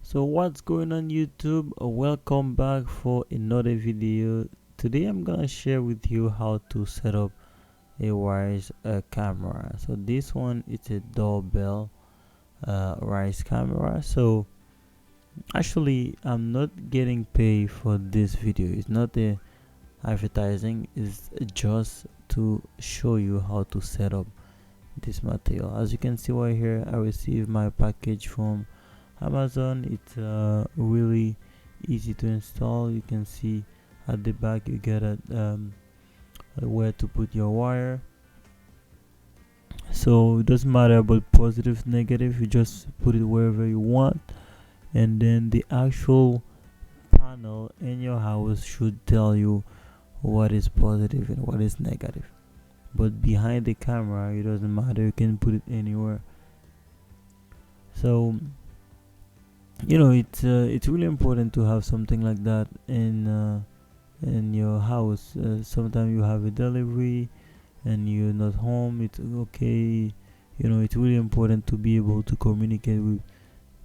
So what's going on YouTube? Welcome back for another video. Today I'm gonna share with you how to set up a WYZE camera. So this one is a doorbell WYZE camera. So actually I'm not getting paid for this video. It's not a advertising, it's just to show you how to set up this material. As you can see right here, I received my package from Amazon. It's really easy to install. You can see at the back you get where to put your wire. So it doesn't matter about positive, negative. You just put it wherever you want, and then the actual panel in your house should tell you what is positive and what is negative. But behind the camera, it doesn't matter. You can put it anywhere. So it's really important to have something like that in your house. Sometimes you have a delivery and you're not home. It's okay. It's really important to be able to communicate with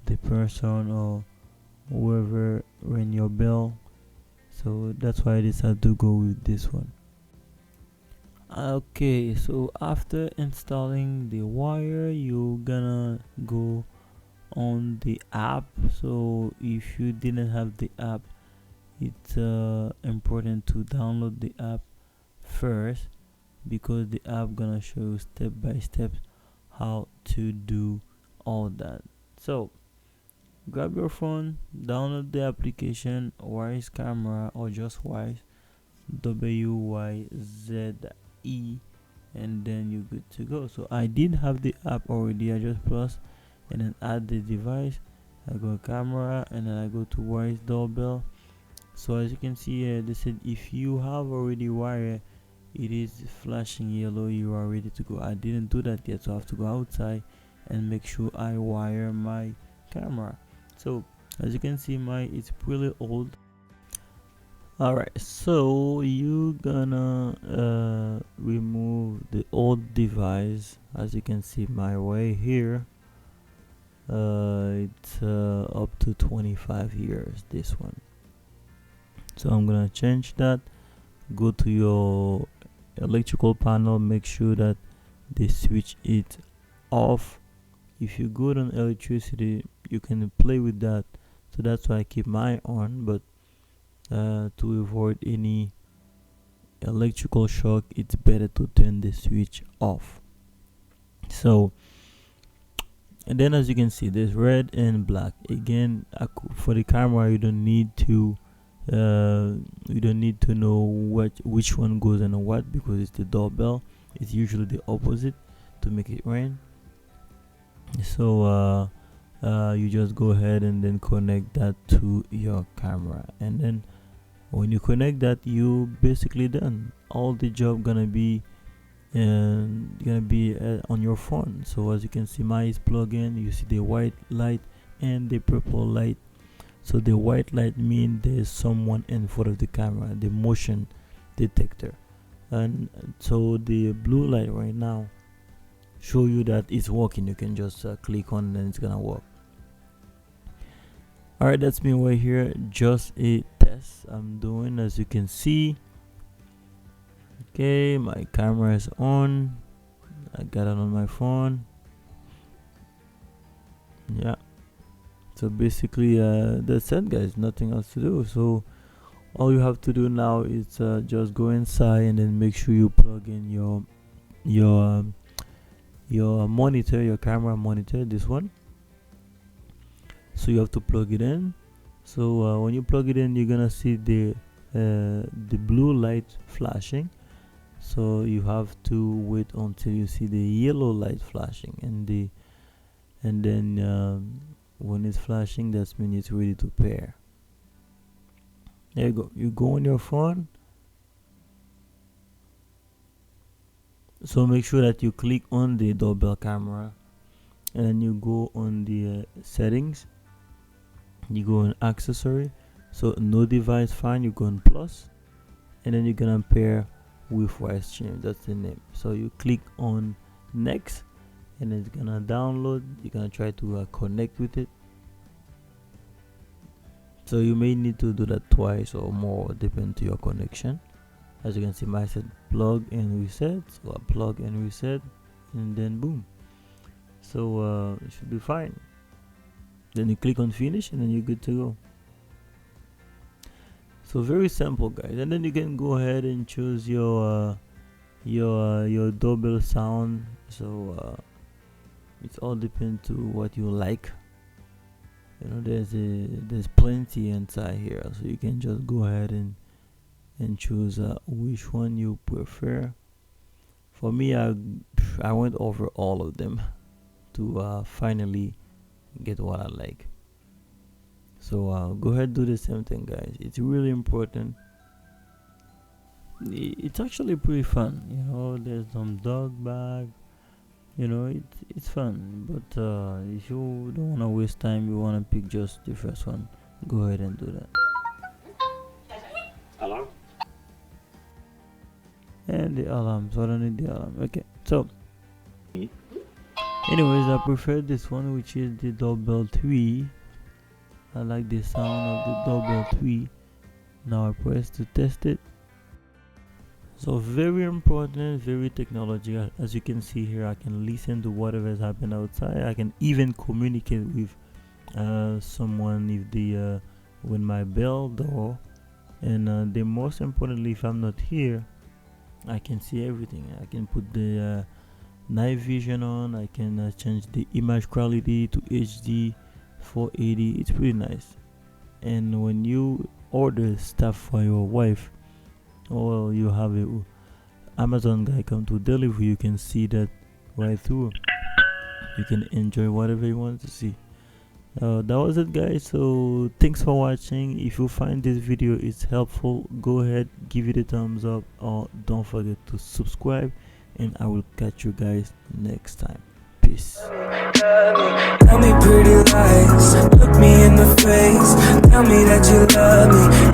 the person or whoever ring your bell. So that's why I decided to go with this one. Okay, so after installing the wire, you're gonna go on the app. So if you didn't have the app, it's important to download the app first, because the app gonna show you step by step how to do all that. So grab your phone, download the application WYZE Camera, or just WYZE, WYZE, and then you're good to go. So I did have the app already. I just plus and then add the device. I go camera and then I go to WYZE doorbell. So as you can see here, they said if you have already wired, it is flashing yellow, you are ready to go. I didn't do that yet, so I have to go outside and make sure I wire my camera. So as you can see, it's pretty old. Alright, so you gonna remove the old device. As you can see my way here, it's up to 25 years, this one. So I'm gonna change that. Go to your electrical panel, make sure that the switch is off. If you go on electricity, you can play with that, so that's why I keep mine on. But to avoid any electrical shock, it's better to turn the switch off. So, and then as you can see, there's red and black. Again, for the camera, you don't need to know which one goes on what, because it's the doorbell. It's usually the opposite to make it rain. So you just go ahead and then connect that to your camera, and then when you connect that, you basically done. All the job gonna be on your phone. So as you can see, mine is plugged in. You see the white light and the purple light. So the white light means there's someone in front of the camera, the motion detector, and so the blue light right now show you that it's working. You can just click on and it's gonna work. Alright, that's me right here, just a test I'm doing. As you can see, okay, my camera is on. I got it on my phone. Yeah, so basically that's it, guys. Nothing else to do. So all you have to do now is just go inside and then make sure you plug in your monitor, your camera monitor, this one. So you have to plug it in. So when you plug it in, you're gonna see the blue light flashing. So you have to wait until you see the yellow light flashing, and then when it's flashing, that means it's ready to pair. There you go. You go on your phone. So make sure that you click on the doorbell camera, and then you go on the settings. You go on accessory. So no device find, you go on plus, and then you're gonna pair with WYZE stream. That's the name. So you click on next, and it's gonna download. You're gonna try to connect with it. So you may need to do that twice or more, depending to your connection. As you can see, I said plug and reset, so I plug and reset, and then boom. So it should be fine. Then you click on finish, and then you're good to go. So very simple, guys. And then you can go ahead and choose your doorbell sound. So it's all depend to what you like. You know, there's plenty inside here, so you can just go ahead and choose which one you prefer. For me, I went over all of them to finally get what I like. So go ahead, do the same thing, guys. It's really important. It's actually pretty fun, you know. There's some dog bag, you know. It's fun, but if you don't want to waste time, you want to pick just the first one, go ahead and do that. Hello? And the alarm, so I don't need the alarm. Okay, so anyways, I prefer this one, which is the Doorbell 3. I like the sound of the Doorbell 3. Now I press to test it. So very important, very technological. As you can see here, I can listen to whatever has happened outside. I can even communicate with someone if they when my bell door. And the most importantly, if I'm not here, I can see everything. I can put the night vision on. I can change the image quality to HD 480. It's pretty nice. And when you order stuff for your wife, or you have a Amazon guy come to deliver, you can see that right through. You can enjoy whatever you want to see. That was it, guys. So thanks for watching. If you find this video is helpful, go ahead, give it a thumbs up, or don't forget to subscribe, and I will catch you guys next time. Peace. Tell me pretty lies, look me in the face, tell me that you love me.